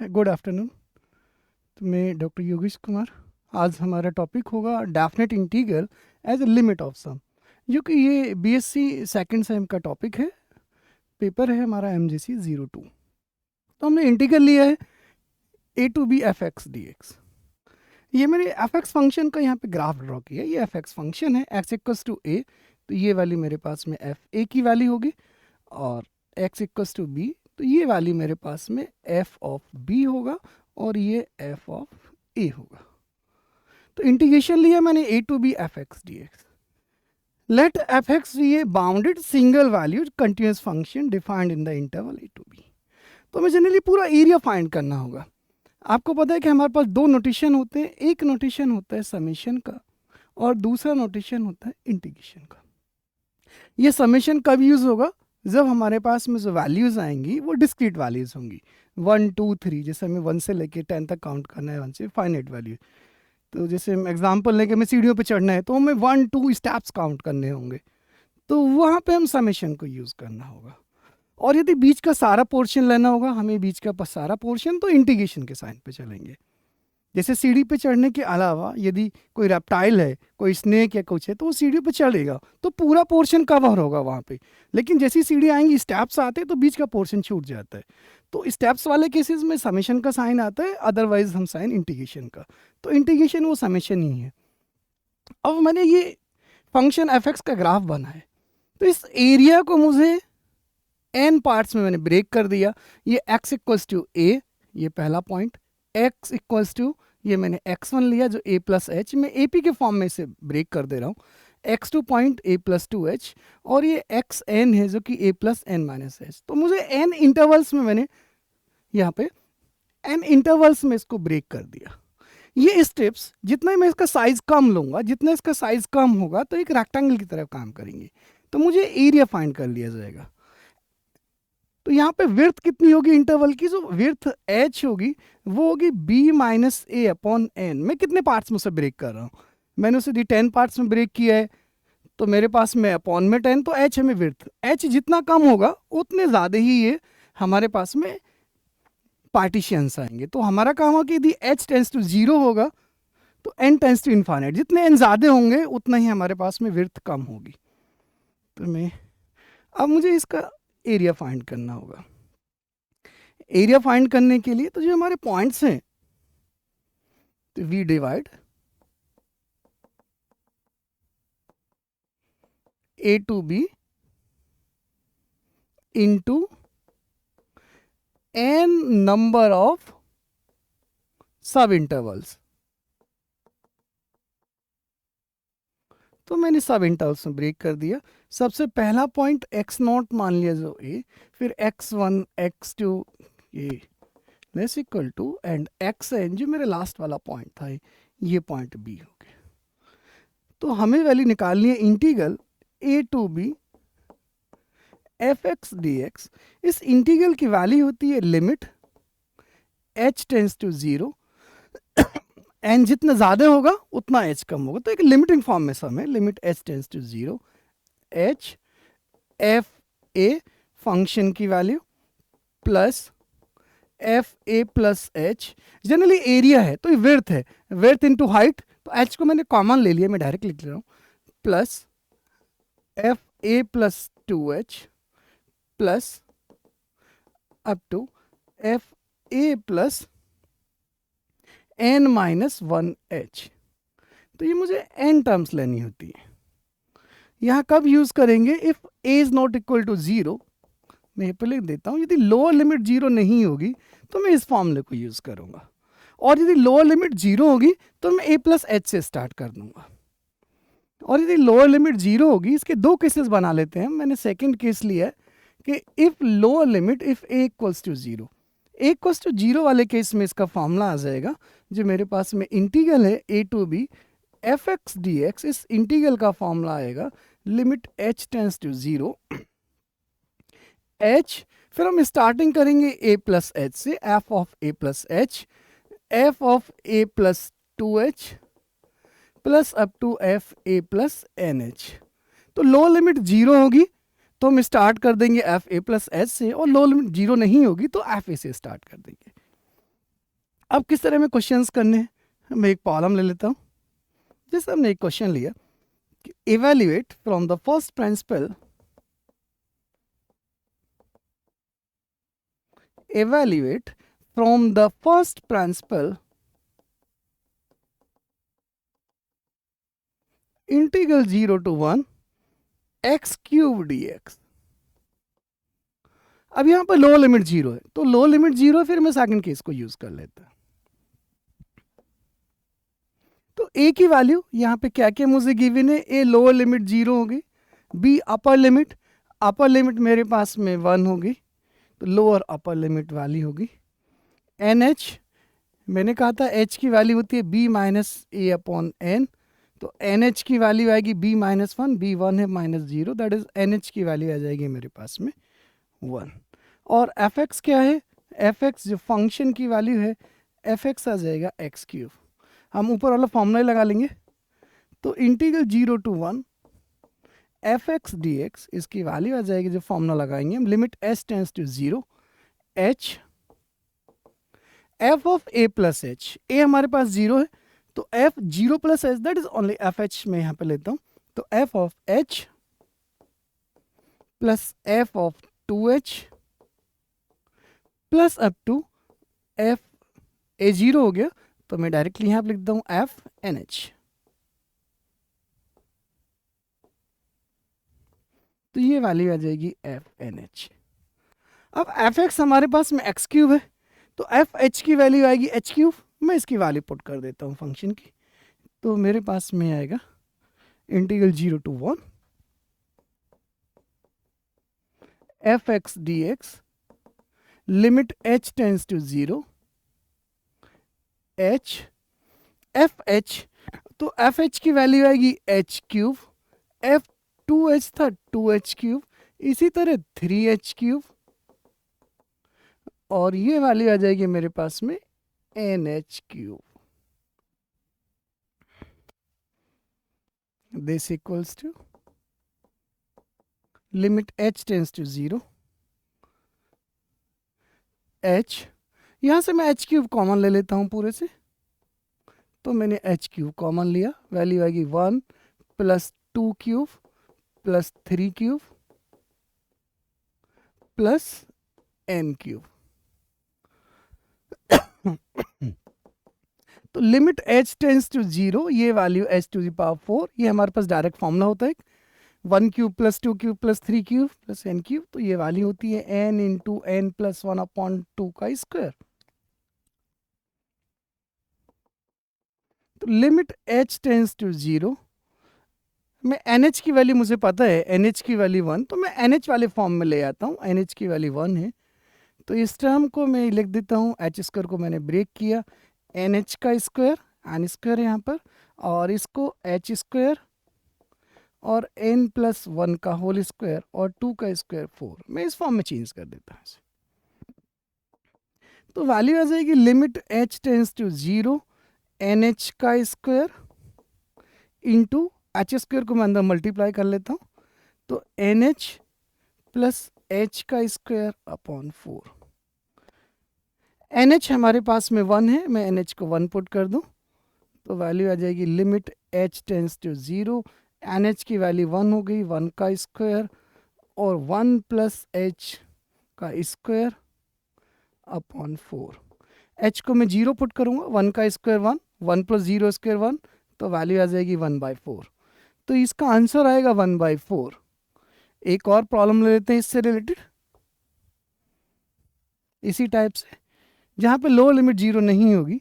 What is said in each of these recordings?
Good afternoon. तो मैं doctor Yogesh Kumar. आज हमारा टॉपिक होगा definite integral as a limit of sum, जो कि ये बीएससी सेकंड सेम का टॉपिक है। पेपर है हमारा MGC 02। तो हमने इंटीग्रल लिया है a to B F x D X. ये मैंने एफ एक्स फंक्शन का यहाँ पे ग्राफ ड्रॉ किया। ये एफ एक्स फंक्शन है, एक्स इक्वस टू ए, तो ये वाली मेरे पास में एफ ए की वैल्यू होगी, और एक्स इक्वस टू बी, तो ये वाली मेरे पास में एफ ऑफ बी होगा, और ये एफ ऑफ ए होगा। तो इंटीग्रेशन लिया मैंने a to B F x D x. Let f x b a bounded single valued continuous function defined in the interval a to b. तो हमें जनरली पूरा एरिया फाइंड करना होगा। आपको पता है कि हमारे पास दो नोटेशन होते हैं। एक नोटेशन होता है समेशन का, और दूसरा नोटेशन होता है इंटीग्रेशन का। ये समेशन कब यूज़ होगा? जब हमारे पास में जो वैल्यूज़ आएंगी वो डिस्क्रीट वैल्यूज़ होंगी, 1 2 3। जैसे हमें 1 से लेके 10 तक काउंट करना है, 1 से फाइनाइट वैल्यू। तो जैसे हम एग्जांपल लेके हमें सीढ़ियों पे चढ़ना है, तो हमें 1 2 स्टेप्स काउंट करने होंगे, तो वहाँ पे हम समेशन को यूज़ करना होगा। और यदि बीच का सारा पोर्शन लेना होगा हमें, बीच का सारा पोर्शन, तो इंटीग्रेशन के साइन पे चलेंगे। जैसे सीढ़ी पे चढ़ने के अलावा यदि कोई रेप्टाइल है, कोई स्नेक या कुछ है, तो वो सीढ़ी पे चढ़ेगा तो पूरा पोर्शन कवर होगा वहाँ पे। लेकिन जैसी सीढ़ी आएंगी, स्टेप्स आते हैं, तो बीच का पोर्शन छूट जाता है। तो स्टेप्स वाले केसेस में समेशन का साइन आता है, अदरवाइज हम साइन इंटीग्रेशन का। तो इंटीग्रेशन वो समेशन ही है। अब मैंने ये फंक्शन एफ एक्स का ग्राफ बना है, तो इस एरिया को मुझे एन पार्ट्स में मैंने ब्रेक कर दिया। ये एक्स इक्वल्स टू ए, ये पहला पॉइंट। एक्स इक्वल्स टू, ये मैंने x1 लिया जो a प्लस एच, मैं ए पी के फॉर्म में इसे ब्रेक कर दे रहा हूँ। x2 point a plus two H, और ये xn है जो कि a plus N minus H. तो मुझे n इंटरवल्स में मैंने यहाँ पे n इंटरवल्स में इसको ब्रेक कर दिया। ये स्टेप्स जितना मैं इसका साइज कम लूँगा, जितना इसका साइज कम होगा, तो एक रेक्टेंगल की तरह काम करेंगे। तो मुझे एरिया फाइंड कर लिया जाएगा। तो यहाँ पे विर्थ कितनी होगी इंटरवल की? जो विर्थ h होगी वो होगी b माइनस ए अपॉन एन। मैं कितने पार्ट्स में उसे ब्रेक कर रहा हूँ? मैंने उसे 10 पार्ट्स में ब्रेक किया है, तो मेरे पास में अपॉन में 10, तो h हमें विर्थ, h जितना कम होगा उतने ज़्यादा ही ये हमारे पास में पार्टीशंस आएंगे। तो हमारा काम है कि यदि h टेंस टू 0 होगा तो n टेंस टू इन्फाइनाइट। जितने n ज़्यादा होंगे उतना ही हमारे पास में विर्थ कम होगी। तो मैं अब मुझे इसका एरिया फाइंड करना होगा। एरिया फाइंड करने के लिए तो जो हमारे पॉइंट्स हैं, तो we divide A to B into N number of sub intervals. तो मैंने सब इंटरवल्स में ब्रेक कर दिया। सबसे पहला पॉइंट x0 मान लिया जो a, फिर x1 x2 ये less equal to, and xn जो मेरा लास्ट वाला पॉइंट था, ये पॉइंट b हो गया। तो हमें वैल्यू निकालनी है integral a to B F x D X. इस इंटीग्रल की वैल्यू होती है limit h tends to 0, N जितना ज़्यादा होगा उतना h कम होगा। तो एक लिमिटिंग फॉर्म में सम है, limit h tends to 0, h F a function की value plus F A plus h. Generally area है तो ये विर्थ है, विर्थ इनटू हाइट, तो h को मैंने कॉमन ले लिया, मैं डायरेक्ट लिख रहा हूँ, plus F A plus two H plus up to F A plus N minus 1h। तो ये मुझे n टर्म्स लेनी होती है। यहाँ कब यूज़ करेंगे? If a is not equal to 0, मैं यहाँ पे लिख देता हूँ, यदि लोअर लिमिट 0 नहीं होगी तो मैं इस फॉर्मूले को यूज़ करूँगा, और यदि लोअर लिमिट 0 होगी तो मैं a प्लस एच से स्टार्ट कर दूँगा। और यदि लोअर लिमिट 0 होगी, इसके दो केसेस बना लेते हैं। मैंने सेकेंड केस लिया है कि if lower limit if a equals to 0, a equals to 0 वाले केस में इसका फॉर्मूला आ जाएगा, जो मेरे पास में इंटीग्रल है a to B F x D X. इस इंटीग्रल का फॉर्मूला आएगा limit h tends to 0 h, फिर हम स्टार्टिंग करेंगे a प्लस एच से, f of a plus H, f of a plus two H plus up to F A plus N H. तो लो limit 0 होगी तो हम स्टार्ट कर देंगे एफ ए प्लस एच से, और लो लिमिट 0 नहीं होगी तो एफ ए से स्टार्ट कर देंगे। अब किस तरह में क्वेश्चंस करने हैं, मैं एक प्रॉब्लम ले लेता हूँ। जैसे हमने एक क्वेश्चन लिया कि evaluate from the first principle, evaluate from the first principle integral 0 to 1 x cube dx। अब यहां पर लो लिमिट 0 है, तो लो लिमिट 0 है, फिर मैं सेकंड केस को यूज कर लेता। तो a की वैल्यू यहां पे क्या क्या मुझे गिवन है, a लोअर लिमिट 0 होगी, b अपर लिमिट मेरे पास में 1 होगी, तो लोअर अपर लिमिट वाली होगी। NH मैंने कहा था h की वैल्यू होती है b माइनस ए अपॉन एन, तो NH की वैल्यू आएगी b minus one, b one है माइनस 0, दैट इज NH की वैल्यू आ जाएगी मेरे पास में 1। और fx क्या है, fx जो फंक्शन की वैल्यू है, fx आ जाएगा एक्स क्यूब। हम ऊपर वाला फॉर्मूला लगा लेंगे, तो इंटीग्रल 0 to 1 fx dx, इसकी वैल्यू आ जाएगी, जो फॉर्मूला लगाएंगे हम, limit s tends to 0 h f of a plus h, a हमारे पास 0 है, तो f 0 plus h that is only F H में यहाँ पे लेता हूँ, तो f of h plus f of 2h plus up to f a 0 हो गया, तो मैं डायरेक्टली यहाँ पे लिखता हूँ f nh। तो ये वैल्यू आ जाएगी f nh। अब एफ एक्स हमारे पास में एक्स क्यूब है, तो एफ एच की वैल्यू आएगी एच क्यूब। मैं इसकी वैल्यू पुट कर देता हूँ फंक्शन की, तो मेरे पास में आएगा integral 0 to 1 F x D X, limit H tends to 0 H F H, तो एफ एच की वैल्यू आएगी एच क्यूब, एफ 2h था 2h क्यूब, इसी तरह 3h क्यूब, और ये वैल्यू आ जाएगी मेरे पास में NH cube. This equals to limit h tends to 0 h, यहां से मैं h क्यूब कॉमन ले लेता हूं पूरे से, तो मैंने h क्यूब कॉमन लिया, वैल्यू आएगी 1 plus 2 cube plus 3 cube plus n cube. तो लिमिट h टेंस टू 0, ये value h to the power 4, ये हमारे पास डायरेक्ट फॉर्मूला होता है, 1 cube plus 2 cube plus 3 cube plus n cube, तो ये वैल्यू होती है n into n plus 1 upon 2 का स्क्वायर। तो लिमिट h टेंस टू 0, मैं NH की वैल्यू मुझे पता है, NH की वैल्यू 1, तो मैं NH वाले फॉर्म में ले आता हूँ, NH की वैल्यू 1 है, तो इस टर्म को मैं लिख देता हूँ, h स्क्वायर को मैंने ब्रेक किया, NH का स्क्वायर, n स्क्वायर है यहाँ पर, और इसको h स्क्वायर और n प्लस 1 का होल स्क्वायर और 2 का स्क्वायर 4, मैं इस फॉर्म में चेंज कर देता हूँ। तो वैल्यू आ जाएगी limit h tends to 0 NH का स्क्वायर इंटू h स्क्वायर को मैं अंदर मल्टीप्लाई कर लेता हूँ, तो NH प्लस h का स्क्वायर अपॉन 4। NH हमारे पास में 1 है, मैं NH को 1 पुट कर दूं, तो वैल्यू आ जाएगी limit h tends to 0, NH की वैल्यू 1 हो गई, 1 का स्क्वायर और 1 प्लस h का स्क्वायर अपॉन 4। h को मैं 0 पुट करूंगा, 1 का स्क्वायर 1, 1 प्लस 0 स्क्वायर 1, तो वैल्यू आ जाएगी 1/4। तो इसका आंसर आएगा 1/4। एक और प्रॉब्लम ले लेते हैं इससे रिलेटेड, इसी टाइप से, जहाँ पे लो लिमिट 0 नहीं होगी,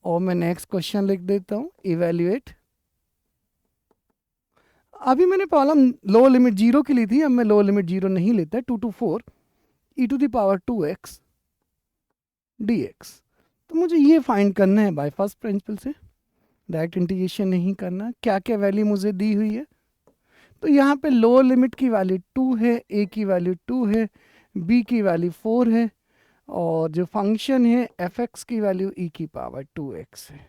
और मैं नेक्स्ट क्वेश्चन लिख देता हूँ, इवेल्युएट। अभी मैंने प्रॉब्लम लो लिमिट 0 की ली थी, अब मैं लो लिमिट 0 नहीं लेता, 2 to 4 e to the power 2x dx। तो मुझे ये फाइंड करना है बाय फर्स्ट प्रिंसिपल से, डायरेक्ट इंटीग्रेशन नहीं करना, क्या क्या वैल्यू मुझे दी हुई है। तो यहाँ पे लो लिमिट की वैल्यू 2 है, a की वैल्यू 2 है, b की वैल्यू 4 है, और जो फंक्शन है fx की वैल्यू e की पावर 2x है।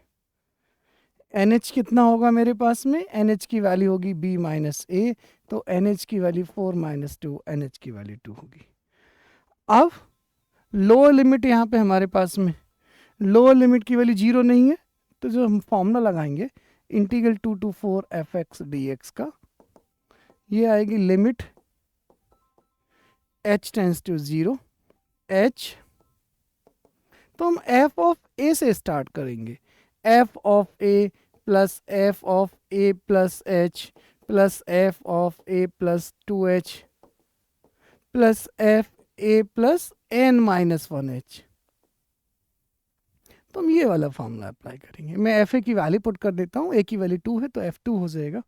NH कितना होगा मेरे पास में, NH की वैल्यू होगी b माइनस ए, तो NH की वैल्यू 4 माइनस 2, NH की वैल्यू 2 होगी। अब लोअर लिमिट यहाँ पे हमारे पास में लोअर लिमिट की वैल्यू 0 नहीं है, तो जो हम फॉर्मूला लगाएंगे इंटीग्रल 2 to 4 fx dx का, ये आएगी limit h tends to 0 h, तो हम f ऑफ a से स्टार्ट करेंगे, f of a plus f of a plus h plus f of a plus 2h plus f a plus n minus 1h। तो हम ये वाला formula apply करेंगे। मैं एफ ए की वैल्यू पुट कर देता हूँ, ए की वैल्यू 2 है तो f2 हो जाएगा।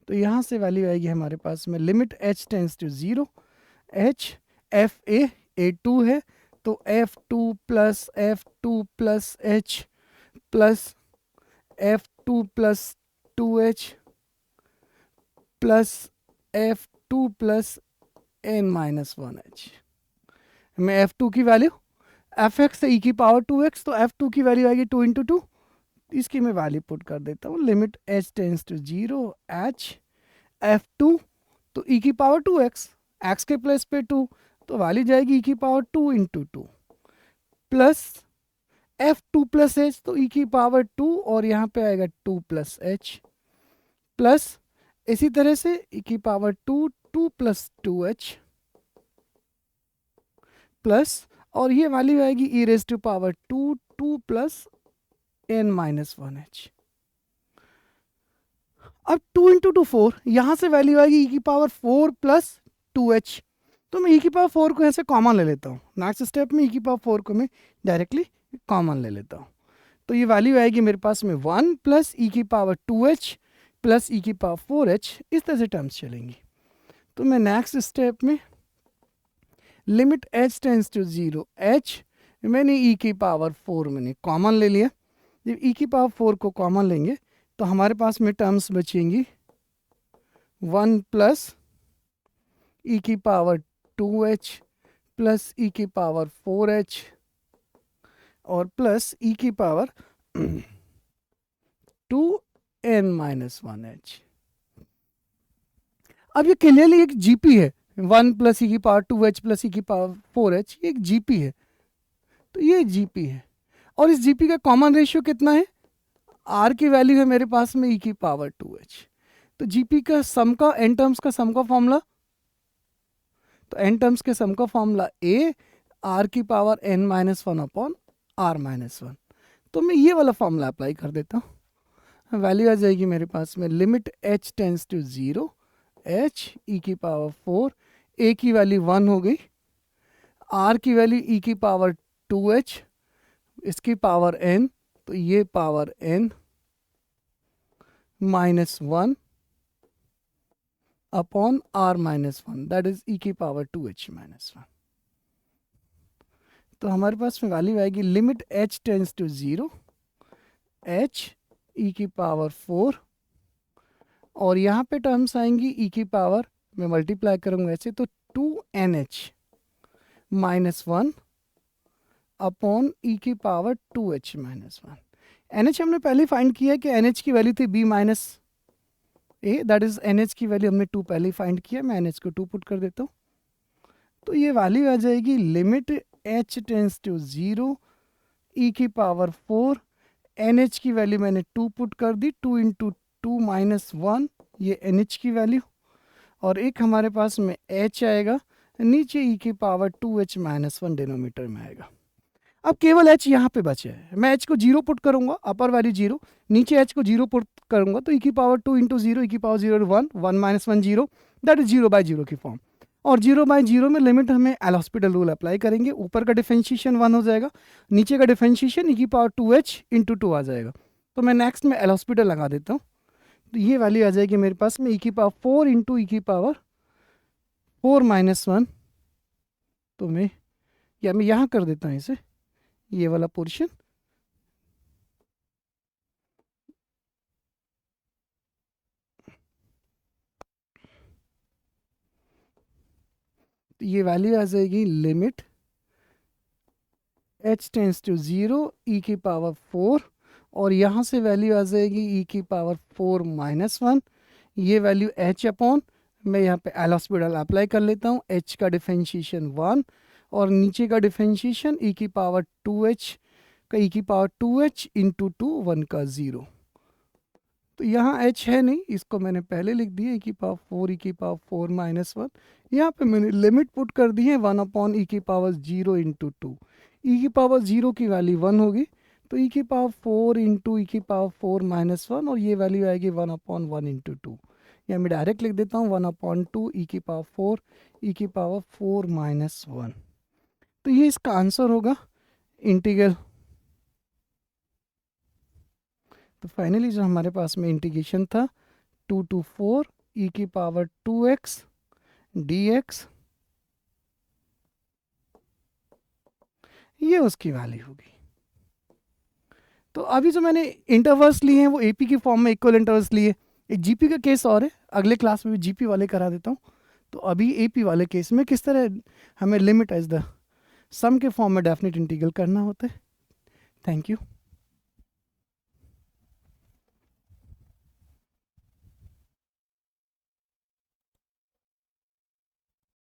तो यहाँ से वैल्यू आएगी हमारे पास में limit h tends to 0 h F A 2 है तो f2 plus h plus f2 plus 2h plus f2 plus n minus 1h। मैं f2 की वैल्यू एफ एक्स से ई की पावर 2x, तो f2 की वैल्यू आएगी 2 इंटू 2, इसकी मैं वैल्यू पुट कर देता हूँ, limit h tends to 0 h f2 तो ई की पावर 2x, x के प्लेस पे 2 तो वैल्यू जाएगी ई की power 2 into 2 plus f2 plus h तो ई की पावर 2 और यहाँ पे आएगा 2 प्लस h प्लस इसी तरह से ई की पावर 2 प्लस 2h प्लस और ये वैल्यू आएगी e raise to power 2 plus n minus 1h। अब 2 इंटू 2 4, यहाँ से वैल्यू आएगी ई की पावर 4 प्लस 2h, तो मैं ई की पावर 4 को ऐसे कॉमन ले लेता हूँ। नेक्स्ट स्टेप में ई की पावर 4 को मैं डायरेक्टली कॉमन ले लेता हूँ, तो ये वैल्यू आएगी मेरे पास में 1 प्लस ई की पावर 2h प्लस ई की पावर 4h, इस तरह से टर्म्स चलेंगी। तो मैं नेक्स्ट स्टेप में limit h tends to 0 h, मैंने e की पावर 4 मैंने कॉमन ले लिया। जब e की पावर 4 को कॉमन लेंगे तो हमारे पास में टर्म्स बचेंगी 1 प्लस e की पावर 2h प्लस e की पावर 4h और प्लस e की पावर 2n माइनस 1h। अब ये क्लियरली एक जीपी है, 1 प्लस ई की पावर 2h प्लस ई की पावर 4h, ये एक जीपी है, तो ये जीपी है। और इस जीपी का कॉमन रेशियो कितना है, आर की वैल्यू है मेरे पास में ई की पावर 2h, तो जीपी का सम का एन टर्म्स का सम का फॉर्मूला, तो एन टर्म्स के सम का फॉर्मूला ए आर की power n minus 1 upon R minus 1। तो मैं ये वाला फॉर्मूला अप्लाई कर देता हूँ, वैल्यू आ जाएगी मेरे पास में limit h tends to 0 h E की पावर 4, a की वैल्यू 1 हो गई, r की वैल्यू e की पावर 2h, इसकी पावर n, तो ये power n minus 1 upon r minus 1, that is e की पावर 2h माइनस 1। तो हमारे पास में वैल्यू आएगी limit h tends to 0 h e की पावर 4 और यहाँ पे टर्म्स आएंगी e की पावर, मैं मल्टीप्लाई करूँगा ऐसे, तो 2nh माइनस 1 अपॉन ई की पावर 2h माइनस 1। NH हमने पहले फाइंड किया कि NH की वैल्यू थी b minus A, that is NH की वैल्यू हमने 2 पहले फाइंड किया, मैं NH को 2 पुट कर देता हूँ, तो ये वैल्यू आ जाएगी लिमिट h टेंस टू 0 ई की पावर 4, NH की वैल्यू मैंने 2 पुट कर दी, 2 इंटू 2 माइनस 1, ये NH की वैल्यू, और एक हमारे पास में h आएगा, नीचे e की पावर 2h माइनस 1 डिनोमीटर में आएगा। अब केवल h यहाँ पे बचे है, मैं h को 0 पुट करूँगा, अपर वैल्यू 0, नीचे h को 0 पुट करूँगा, तो e की पावर 2 इंटू 0 ई की power 0 1, 1 minus 1 0, that is 0 by 0 की फॉर्म। और 0 बाई 0 में लिमिट हमें एल हॉस्पिटल रूल अप्लाई करेंगे, ऊपर का डिफरेंशिएशन 1 हो जाएगा, नीचे का डिफरेंशिएशन ई की पावर 2h इंटू 2 आ जाएगा। तो मैं नेक्स्ट में एल हॉस्पिटल लगा देता हूँ, तो ये वैल्यू आ जाएगी मेरे पास में ई की पावर 4 इंटू ई की पावर 4 माइनस 1, तो मैं यहाँ कर देता हूँ इसे, ये वाला पोर्शन, तो ये वैल्यू आ जाएगी लिमिट h टेंस टू 0 ई की पावर 4 और यहाँ से वैल्यू आ जाएगी ई की पावर 4 माइनस 1, ये वैल्यू h अपॉन, मैं यहाँ पे एल हॉस्पिटल अप्लाई कर लेता हूँ, h का डिफरेंशिएशन 1 और नीचे का डिफरेंशिएशन ई की पावर 2h आपका e की पावर 2h इंटू 2 1 का 0। तो यहाँ h है नहीं, इसको मैंने पहले लिख दिया e की पावर 4 e की पावर 4 माइनस 1। यहाँ पे मैंने लिमिट पुट कर दी है 1 अपॉन ई की पावर 0 इंटू 2। ई की पावर 0 की वैल्यू 1 होगी, तो ई की पावर 4 इंटू ई की पावर 4 माइनस 1, और ये वैल्यू आएगी 1 अपॉन 1 इंटू 2। या मैं डायरेक्ट लिख देता हूँ 1 अपॉन 2 ई की पावर 4 ई की पावर 4 माइनस 1। तो ये इसका आंसर होगा इंटीग्रल। तो फाइनली जो हमारे पास में इंटीग्रेशन था 2 to 4 ई की पावर 2x dx, ये उसकी वैल्यू होगी। तो अभी जो मैंने इंटरवल्स लिए हैं वो एपी की फॉर्म में इक्वल इंटरवल्स लिए। एक जीपी का केस और है, अगले क्लास में भी जीपी वाले करा देता हूँ। तो अभी एपी वाले केस में किस तरह हमें लिमिट एज द सम के फॉर्म में डेफिनेट इंटीग्रल करना होता है। Thank you.